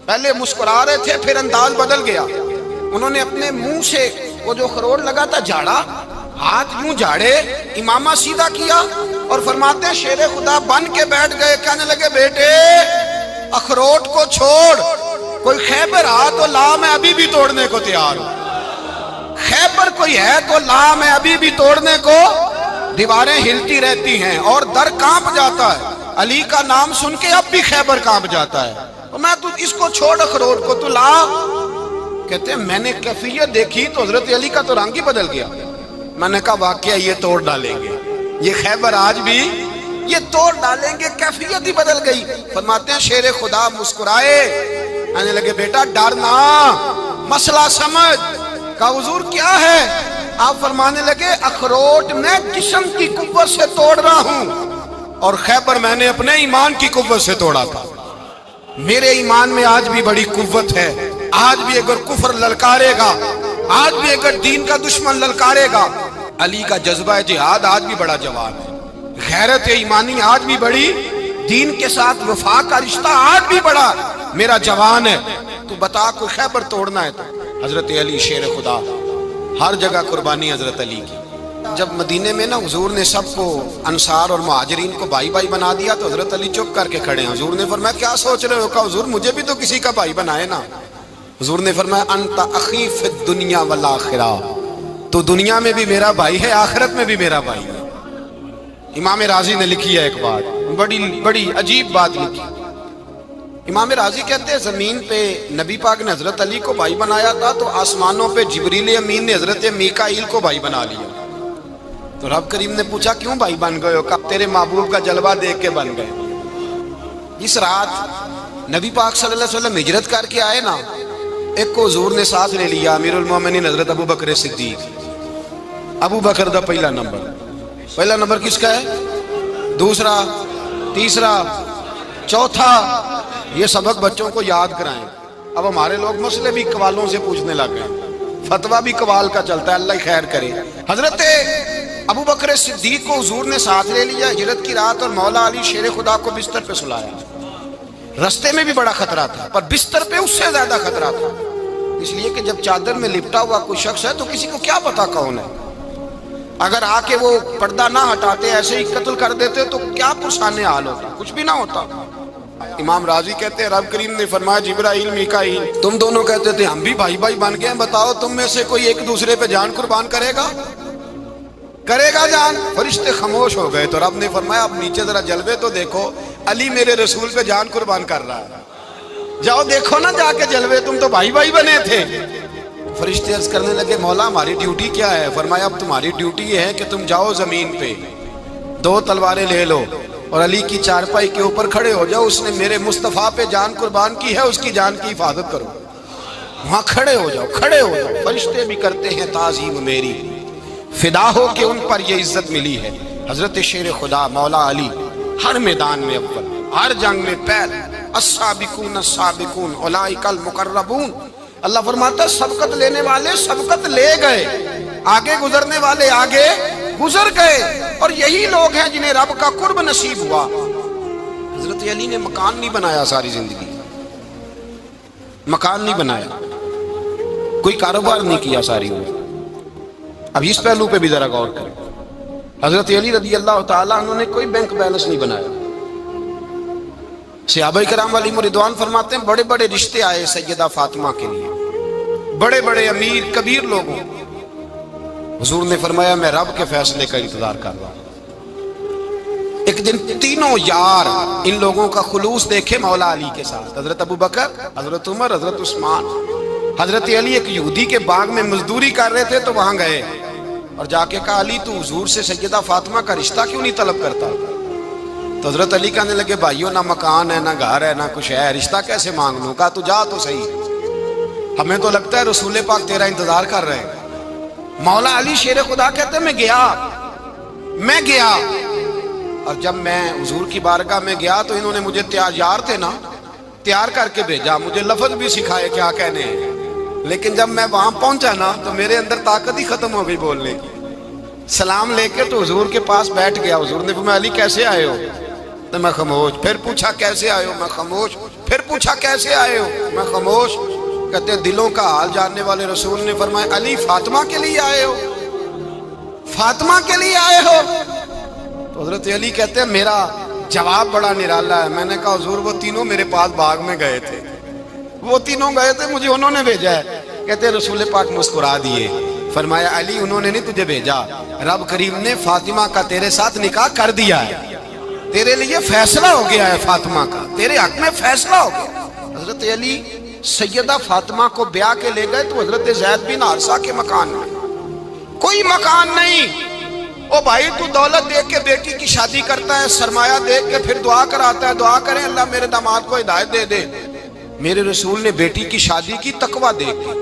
پہلے مسکرا رہے تھے پھر انداز بدل گیا۔ انہوں نے اپنے منہ سے وہ جو خروٹ لگا تھا جھاڑا، ہاتھ یوں جھاڑے، امامہ سیدھا کیا، اور فرماتے ہیں شیر خدا بن کے بیٹھ گئے۔ کہنے لگے بیٹے اخروٹ کو چھوڑ، کوئی خیبر آ تو لا، میں ابھی بھی توڑنے کو تیار ہوں۔ خیبر کوئی ہے تو لا، میں ابھی بھی توڑنے کو۔ دیواریں ہلتی رہتی ہیں اور در کانپ جاتا ہے، علی کا نام سن کے اب بھی خیبر کانپ جاتا ہے، میں تو اس کو چھوڑ اخروٹ کو تو لا۔ کہتے ہیں میں نے کیفیت دیکھی تو حضرت علی کا تو رنگ ہی بدل گیا۔ میں نے کہا واقعہ یہ توڑ ڈالیں گے، یہ خیبر آج بھی یہ توڑ ڈالیں گے، کیفیت ہی بدل گئی۔ فرماتے ہیں شیر خدا مسکرائے، کہنے لگے بیٹا ڈرنا، مسئلہ سمجھ۔ کہا حضور کیا ہے؟ آپ فرمانے لگے اخروٹ میں جسم کی قوت سے توڑ رہا ہوں اور خیبر میں نے اپنے ایمان کی قوت سے توڑا تھا۔ میرے ایمان میں آج بھی بڑی قوت ہے، آج بھی اگر کفر للکارے گا، آج بھی اگر دین کا دشمن للکارے گا، علی کا جذبہ جہاد آج بھی بڑا جوان ہے، غیرت ایمانی آج بھی بڑی، دین کے ساتھ وفا کا رشتہ آج بھی بڑا میرا جوان ہے۔ تو بتا کوئی خیبر توڑنا ہے تو حضرت علی شیر خدا، ہر جگہ قربانی حضرت علی کی۔ جب مدینے میں نا حضور نے سب کو انصار اور مہاجرین کو بھائی بھائی بنا دیا تو حضرت علی چپ کر کے کھڑے ہیں۔ حضور نے فرمایا کیا سوچ رہے ہو؟ کہا حضور مجھے بھی تو کسی کا بھائی بنائے نا۔ حضور نے فرمایا انت اخی فی الدنیا والآخرہ، تو دنیا میں بھی میرا بھائی ہے، آخرت میں بھی میرا بھائی ہے۔ امام راضی نے لکھی ہے ایک بات، بڑی عجیب بات لکھی۔ امام راضی کہتے ہیں زمین پہ نبی پاک نے حضرت علی کو بھائی بنایا تھا تو آسمانوں پہ جبریل امین نے حضرت میکائیل کو بھائی بنا لیا۔ تو رب کریم نے پوچھا کیوں بھائی بن گئے ہو؟ کہا تیرے محبوب کا جلوہ دیکھ کے بن گئے۔ اس رات نبی پاک صلی اللہ علیہ وسلم ہجرت کر کے آئے نا، ایک کو حضور نے ساتھ لے لیا، امیر المومنین حضرت ابو بکر صدیق۔ ابو بکر دا پہلا نمبر کس کا ہے؟ دوسرا، تیسرا، چوتھا۔ یہ سبق بچوں کو یاد کرائیں۔ اب ہمارے لوگ مسئلے بھی قوالوں سے پوچھنے لگ گئے، فتویٰ بھی قوال کا چلتا ہے، اللہ خیر کرے۔ حضرت ابو بکر صدیق کو حضور نے ساتھ لے لیا ہجرت کی رات، اور مولا علی شیر خدا کو بستر پہ سلایا۔ رستے میں بھی بڑا خطرہ تھا پر بستر پہ اس سے زیادہ خطرہ تھا، اس لیے کہ جب چادر میں لپٹا ہوا کوئی شخص ہے تو کسی کو کیا پتا کون ہے، اگر آ کے وہ پردہ نہ ہٹاتے ایسے ہی قتل کر دیتے تو کیا پرسانے حال ہوتا، کچھ بھی نہ ہوتا۔ امام راضی کہتے ہیں رب کریم نے فرمایا جبرائیل میکائیل تم دونوں کہتے تھے ہم بھی بھائی بھائی بن گئے ہیں، بتاؤ تم میں سے کوئی ایک دوسرے پہ جان قربان کرے گا؟ کرے گا جان؟ فرشتے خاموش ہو گئے تو رب نے فرمایا اب نیچے ذرا جلوے تو دیکھو، علی میرے رسول پہ جان قربان کر رہا ہے، جاؤ دیکھو نا جا کے جلوے، تم تو بھائی بھائی بنے تھے۔ فرشتے عرض کرنے لگے مولا ہماری ڈیوٹی کیا ہے؟ فرمایا اب تمہاری ڈیوٹی یہ ہے کہ تم جاؤ زمین پہ 2 تلواریں لے لو اور علی کی چارپائی کے اوپر کھڑے ہو جاؤ، اس نے میرے مصطفیٰ پہ جان قربان کی ہے، اس کی جان کی حفاظت کرو۔ وہاں کھڑے ہو جاؤ، کھڑے ہو جاؤ۔ فرشتے بھی کرتے ہیں تعظیم میری، فدا ہو کہ ان پر یہ عزت ملی ہے۔ حضرت شیر خدا مولا علی ہر میدان میں اول، ہر جنگ میں پہل، السابقون السابقون اولئک المقربون۔ اللہ فرماتا ہے سبقت لینے والے سبقت لے گئے، آگے گزرنے والے آگے گزر گئے، اور یہی لوگ ہیں جنہیں رب کا قرب نصیب ہوا۔ حضرت علی نے مکان نہیں بنایا ساری زندگی، مکان نہیں بنایا، کوئی کاروبار نہیں کیا ساری عمر۔ اب اس پہلو پہ بھی ذرا غور کریں، حضرت علی رضی اللہ تعالیٰ عنہ نے کوئی بینک بیلنس نہیں بنایا۔ صحابہ کرام علیہم رضوان فرماتے ہیں بڑے بڑے رشتے آئے سیدہ فاطمہ کے لیے، بڑے بڑے امیر کبیر لوگوں، حضور نے فرمایا میں رب کے فیصلے کا انتظار کر رہا ہوں۔ ایک دن تینوں یار ان لوگوں کا خلوص دیکھے مولا علی کے ساتھ، حضرت ابو بکر، حضرت عمر، حضرت عثمان۔ حضرت علی ایک یہودی کے باغ میں مزدوری کر رہے تھے تو وہاں گئے اور جا کے کہا علی تو حضور سے سیدہ فاطمہ کا رشتہ کیوں نہیں طلب کرتا؟ تو حضرت علی کہنے لگے بھائیو نہ مکان ہے نہ گھر ہے نہ کچھ ہے، رشتہ کیسے مانگ لوں؟ کہا تو جا تو صحیح، ہمیں تو لگتا ہے رسول پاک تیرا انتظار کر رہے ہیں۔ مولا علی شیر خدا کہتے ہیں میں گیا اور جب میں حضور کی بارگاہ میں گیا تو انہوں نے مجھے یار تھے نا تیار کر کے بھیجا، مجھے لفظ بھی سکھائے کیا کہنے ہیں، لیکن جب میں وہاں پہنچا نا تو میرے اندر طاقت ہی ختم ہو گئی بولنے کی۔ سلام لے کے تو حضور کے پاس بیٹھ گیا، حضور نے فرمایا علی کیسے آئے ہو؟ تو میں خاموش، پھر پوچھا کیسے آئے ہو؟ میں خاموش، پھر پوچھا کیسے آئے ہو؟ میں خاموش۔ کہتے ہیں دلوں کا حال جاننے والے رسول نے فرمایا علی فاطمہ کے لیے آئے ہو؟ فاطمہ کے لیے آئے ہو؟ تو حضرت علی کہتے ہیں میرا جواب بڑا نرالا ہے۔ میں نے کہا حضور وہ تینوں میرے پاس باغ میں گئے تھے، وہ تینوں گئے تھے، مجھے انہوں نے بھیجا ہے۔ کہتے ہیں رسول پاک مسکرا دیے، فرمایا علی انہوں نے نہیں تجھے بھیجا، رب کریم نے فاطمہ کا تیرے ساتھ نکاح کر دیا ہے، تیرے لیے فیصلہ ہو گیا ہے، فاطمہ کا تیرے حق میں فیصلہ ہو گیا۔ حضرت علی سیدہ فاطمہ کو بیاہ کے لے گئے تو حضرت زید بن حارثہ کے مکان میں، کوئی مکان نہیں۔ او بھائی تو دولت دیکھ کے بیٹی کی شادی کرتا ہے، سرمایہ دیکھ کے پھر دعا کراتا ہے، دعا کریں اللہ میرے داماد کو ہدایت دے دے۔ میرے رسول نے بیٹی کی شادی کی تقوی دیکھ کے،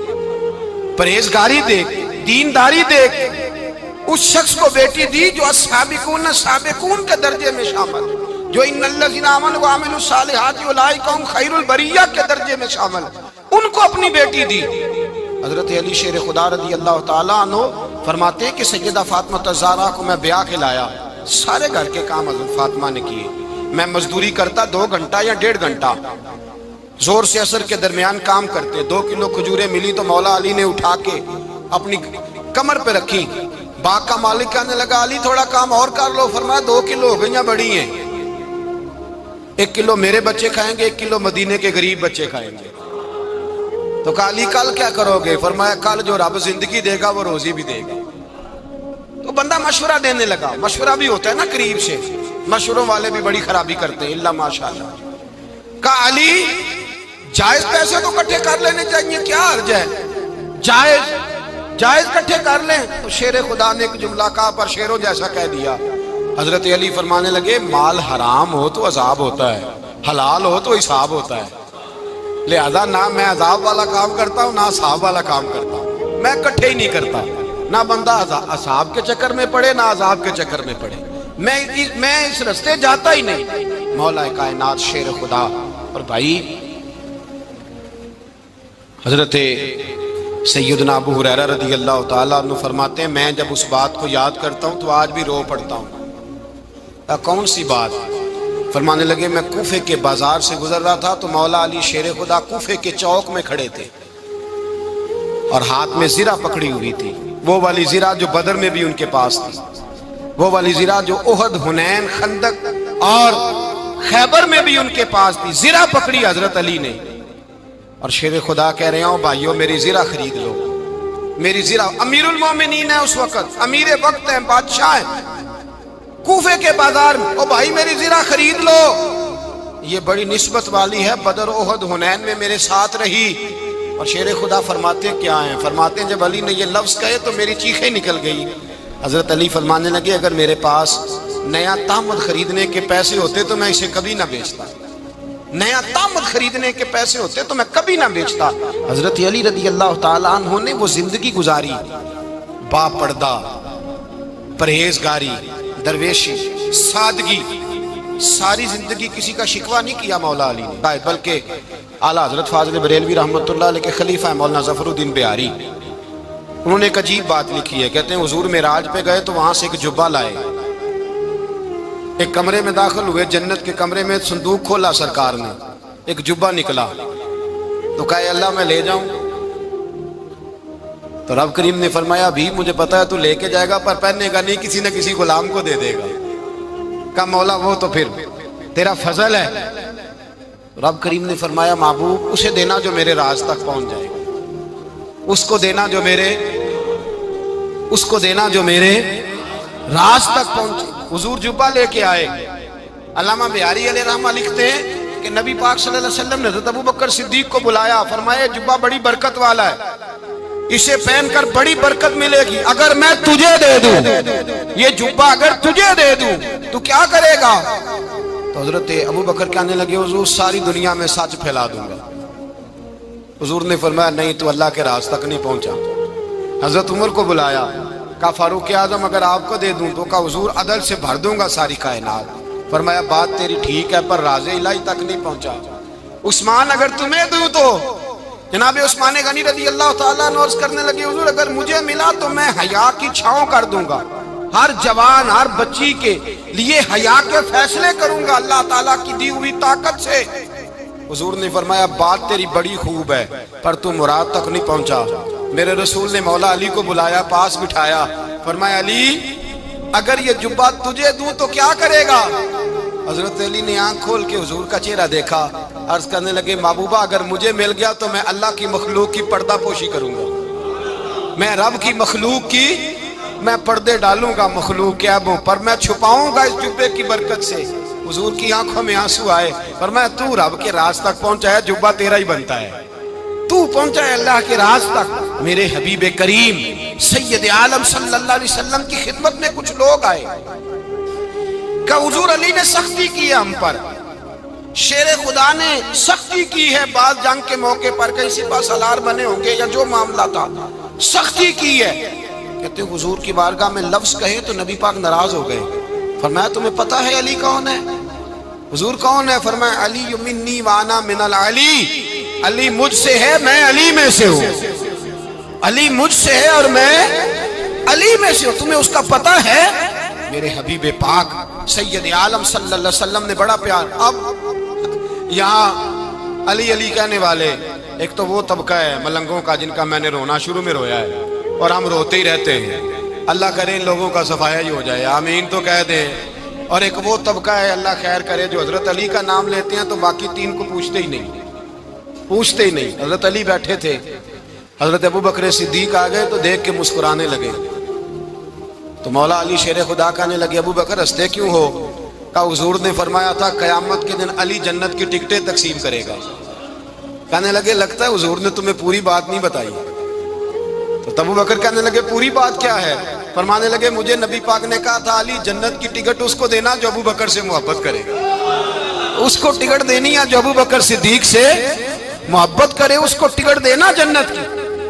پرہیزگاری دیکھ کے، دینداری دیکھ کے، اس شخص کو بیٹی دی جو السابقون السابقون کے درجے میں شامل، جو ان الذین آمنوا وعملوا الصالحات اولئک هم خیر البریہ کے درجے میں شامل، ان کو اپنی بیٹی دی۔ حضرت علی شیر خدا رضی اللہ تعالیٰ عنہ فرماتے ہیں کہ سیدہ فاطمہ الزہرا کو میں بیاہ کے لایا، سارے گھر کے کام حضرت فاطمہ نے کیے، میں مزدوری کرتا 2 گھنٹہ یا 1.5 گھنٹہ، زور سے عصر کے درمیان کام کرتے، 2 کلو کھجوریں ملی تو مولا علی نے اٹھا کے اپنی کمر پہ رکھی۔ باغ کا مالک کہنے لگا علی تھوڑا کام اور کر لو، فرمایا 2 کلو ہو گئی بڑی ہیں، 1 کلو میرے بچے کھائیں گے، 1 کلو مدینے کے غریب بچے کھائیں گے۔ تو کہا علی کل کیا کرو گے؟ فرمایا کل جو رب زندگی دے گا وہ روزی بھی دے گا۔ تو بندہ مشورہ دینے لگا، مشورہ بھی ہوتا ہے نا قریب سے، مشوروں والے بھی بڑی خرابی کرتے ہیں اللہ ماشاءاللہ۔ کہا علی جائز پیسے تو کٹھے کر لینے چاہیے، کیا حرج ہے، جائز کٹھے کر لیں۔ تو شیر خدا نے ایک جملہ کہا پر شیروں جیسا کہہ دیا۔ حضرت علی فرمانے لگے مال حرام ہو تو عذاب ہوتا ہے، حلال ہو تو حساب ہوتا ہے، لہذا نہ میں عذاب والا کام کرتا ہوں نہ حساب والا کام کرتا ہوں، میں کٹھے ہی نہیں کرتا، نہ بندہ حساب کے چکر میں پڑے نہ عذاب کے چکر میں پڑے، میں اس رستے جاتا ہی نہیں۔ مولا کائنات شیر خدا۔ اور بھائی حضرت سیدنا ابو ہریرہ رضی اللہ تعالیٰ عنہ فرماتے ہیں میں جب اس بات کو یاد کرتا ہوں تو آج بھی رو پڑتا ہوں۔ کون سی بات؟ فرمانے لگے میں کوفے کے بازار سے گزر رہا تھا تو مولا علی شیر خدا کوفے کے چوک میں کھڑے تھے اور ہاتھ میں زرہ پکڑی ہوئی تھی، وہ والی زرہ جو بدر میں بھی ان کے پاس تھی، وہ والی زرہ جو احد، حنین، خندق اور خیبر میں بھی ان کے پاس تھی۔ زرہ پکڑی حضرت علی نے اور شیر خدا کہہ رہے ہوں بھائیو میری زرہ خرید لو، میری زرہ امیر المومنین ہے اس وقت، امیر وقت ہے، بادشاہ ہے کوفے کے بازار میں، او بھائی میری زرہ خرید لو، یہ بڑی نسبت والی ہے، بدر احد حنین میں میرے ساتھ رہی۔ اور شیر خدا فرماتے کیا ہیں؟ فرماتے ہیں جب علی نے یہ لفظ کہے تو میری چیخیں نکل گئی۔ حضرت علی فرمانے لگے اگر میرے پاس نیا تامد خریدنے کے پیسے ہوتے تو میں اسے کبھی نہ بیچتا، نیا تامد خریدنے کے پیسے ہوتے تو میں کبھی نہ بیچتا۔ حضرت علی رضی اللہ تعالیٰ عنہ نے وہ زندگی گزاری، با پردہ، پرہیزگاری، درویشی، سادگی، ساری زندگی کسی کا شکوہ نہیں کیا مولا علی نے، بلکہ اعلیٰ حضرت فاضل بریلوی رحمۃ اللہ علیہ کے خلیفہ مولانا ظفر الدین بہاری، انہوں نے ایک عجیب بات لکھی ہے، کہتے ہیں حضور معراج پہ گئے تو وہاں سے ایک جبہ لائے، ایک کمرے میں داخل ہوئے، جنت کے کمرے میں صندوق کھولا سرکار نے، ایک جبہ نکلا تو کہا اے اللہ میں لے جاؤں؟ تو رب کریم نے فرمایا بھی مجھے پتا ہے تو لے کے جائے گا پر پہننے گا نہیں، کسی نہ کسی غلام کو دے دے گا۔ کہا مولا وہ تو پھر تیرا فضل ہے۔ رب کریم نے فرمایا محبوب اسے دینا جو میرے راز تک پہنچ جائے، اس کو دینا جو میرے راز تک پہنچے۔ حضور جبہ لے کے آئے۔ علامہ بہاری علیہ رحمہ لکھتے ہیں کہ نبی پاک صلی اللہ علیہ وسلم نے حضرت ابوبکر صدیق کو بلایا، فرمایا جبہ بڑی برکت والا ہے، اسے پہن کر بڑی برکت ملے گی، اگر میں تجھے دے دوں یہ جبہ، اگر تجھے دے دوں تو کیا کرے گا؟ تو حضرت ابوبکر کہنے لگے حضور ساری دنیا میں سچ پھیلا دوں گا۔ حضور نے فرمایا نہیں تو اللہ کے راز تک نہیں پہنچا۔ حضرت عمر کو بلایا، کہا فاروق اعظم اگر آپ کو دے دوں تو کہا حضور عدل سے بھر دوں گا ساری کائنات۔ فرمایا بات تیری ٹھیک ہے پر راز الہی تک نہیں پہنچا۔ عثمان اگر تمہیں دوں تو جناب عثمان غنی رضی اللہ تعالیٰ عنہ عرض کرنے لگے حضور اگر مجھے ملا تو میں حیا کی چھاؤں کر دوں گا، ہر جوان ہر بچی کے لیے حیا کے فیصلے کروں گا اللہ تعالیٰ کی دی ہوئی طاقت سے۔ حضور نے فرمایا بات تیری بڑی خوب ہے پر تو مراد تک نہیں پہنچا۔ میرے رسول نے مولا علی کو بلایا، پاس بٹھایا، فرمایا علی اگر یہ جبہ تجھے دوں تو کیا کرے گا؟ حضرت علی نے آنکھ کھول کے حضور کا چہرہ دیکھا، عرض کرنے لگے محبوبہ اگر مجھے مل گیا تو میں اللہ کی مخلوق کی پردہ پوشی کروں گا، میں رب کی مخلوق کی میں پردے ڈالوں گا مخلوق کے عیبوں پر، میں چھپاؤں گا اس جبے کی برکت سے۔ حضور کی آنکھوں میں آنسو آئے، فرمایا تو رب کے راز تک پہنچا ہے، جبہ تیرا ہی بنتا ہے، تو پہنچا ہے اللہ کے راز تک۔ میرے حبیب کریم سید عالم صلی اللہ علیہ وسلم کی خدمت میں کچھ لوگ آئے کہ حضور علی نے سختی کی ہے ہم پر، شیر خدا نے سختی کی ہے، بعض جنگ کے موقع پر کہیں سپہ سالار بنے ہوں گے یا جو معاملہ تھا سختی کی ہے۔ کہتے ہیں حضور کی بارگاہ میں لفظ کہے تو نبی پاک ناراض ہو گئے۔ فرمایا تمہیں پتہ ہے علی کون ہے؟ حضور کون ہے؟ فرمایا علی منی وانا من العلی، علی مجھ سے ہے میں علی میں سے ہوں، علی مجھ سے ہے اور میں علی میں سے ہوں، تمہیں اس کا پتہ ہے؟ میرے حبیب پاک سید عالم صلی اللہ علیہ وسلم نے بڑا پیار۔ اب یہاں علی علی کہنے والے ایک تو وہ طبقہ ہے ملنگوں کا جن کا میں نے رونا شروع میں رویا ہے اور ہم روتے ہی رہتے ہیں، اللہ کرے ان لوگوں کا صفایا ہی ہو جائے، آمین تو کہہ دیں۔ اور ایک وہ طبقہ ہے اللہ خیر کرے جو حضرت علی کا نام لیتے ہیں تو باقی تین کو پوچھتے ہی نہیں۔ حضرت علی بیٹھے تھے، حضرت ابوبکر صدیق آ گئے تو دیکھ کے مسکرانے لگے، تو مولا علی شیر خدا کہنے لگے ابوبکر ہنستے کیوں ہو؟ کہا حضور نے فرمایا تھا قیامت کے دن علی جنت کی ٹکٹیں تقسیم کرے گا۔ کہنے لگے لگتا ہے حضور نے تمہیں پوری بات نہیں بتائی۔ تو ابوبکر کہنے لگے پوری بات کیا ہے؟ فرمانے لگے مجھے نبی پاک نے کہا تھا علی جنت کی ٹکٹ اس کو دینا جو ابوبکر سے محبت کرے گا، اس کو ٹکٹ دینی ہے جو ابوبکر صدیق سے محبت کرے، اس کو ٹکٹ دینا جنت کی۔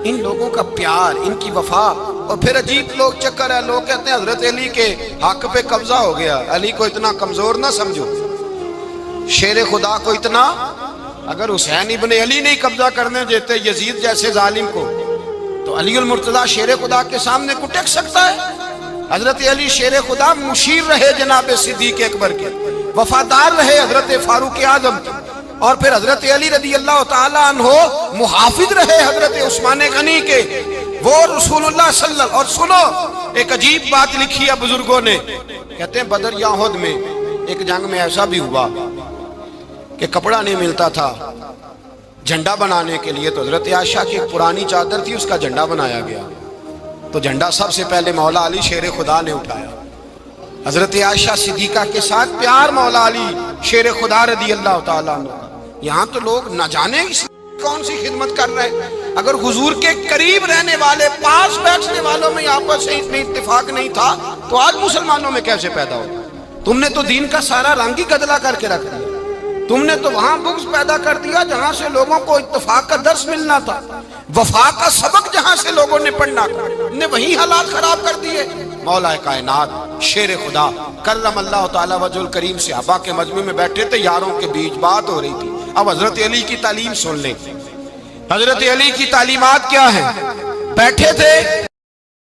ان لوگوں کا پیار، ان کی وفا۔ اور پھر عجیب لوگ چکر ہے، لوگ کہتے ہیں حضرت علی کے حق پہ قبضہ ہو گیا، علی کو اتنا کمزور نہ سمجھو، شیر خدا کو اتنا، اگر حسین ابن علی نہیں قبضہ کرنے دیتے یزید جیسے ظالم کو تو علی المرتضیٰ شیر خدا کے سامنے کو ٹک سکتا ہے؟ حضرت علی شیر خدا مشیر رہے جناب صدیق اکبر کے، وفادار رہے حضرت فاروق اعظم کے، اور پھر حضرت علی رضی اللہ تعالیٰ عنہ محافظ رہے حضرت عثمان غنی کے، وہ رسول اللہ صلی اللہ۔ اور سنو ایک عجیب بات لکھی ہے بزرگوں نے، کہتے ہیں بدر یا احد میں ایک جنگ میں ایسا بھی ہوا کہ کپڑا نہیں ملتا تھا جھنڈا بنانے کے لیے، تو حضرت عائشہ کی ایک پرانی چادر تھی اس کا جھنڈا بنایا گیا۔ تو جھنڈا سب سے پہلے مولا علی شیر خدا نے اٹھایا. حضرت عائشہ صدیقہ کے ساتھ پیار مولا علی شیر خدا رضی اللہ تعالیٰ عنہ. یہاں تو لوگ نہ جانے کون سی خدمت کر رہے ہیں. اگر حضور کے قریب رہنے والے پاس بیٹھنے والوں میں آپس سے اتنے اتفاق نہیں تھا تو آج مسلمانوں میں کیسے پیدا ہو؟ تم نے تو دین کا سارا رنگ ہی گدلا کر کے رکھ دیا. تم نے تو وہاں بغض پیدا کر دیا جہاں سے لوگوں کو اتفاق کا درس ملنا تھا, وفا کا سبق جہاں سے لوگوں نے پڑھنا تھا, نے وہی حالات خراب کر دیے. مولا کائنات شیر خدا کرم اللہ تعالی وجہ الکریم صحابہ کے مجمع میں بیٹھے تھے, یاروں کے بیچ بات ہو رہی تھی. اب حضرت علی کی تعلیم سن لیں. حضرت علی کی تعلیمات کیا ہیں؟ بیٹھے تھے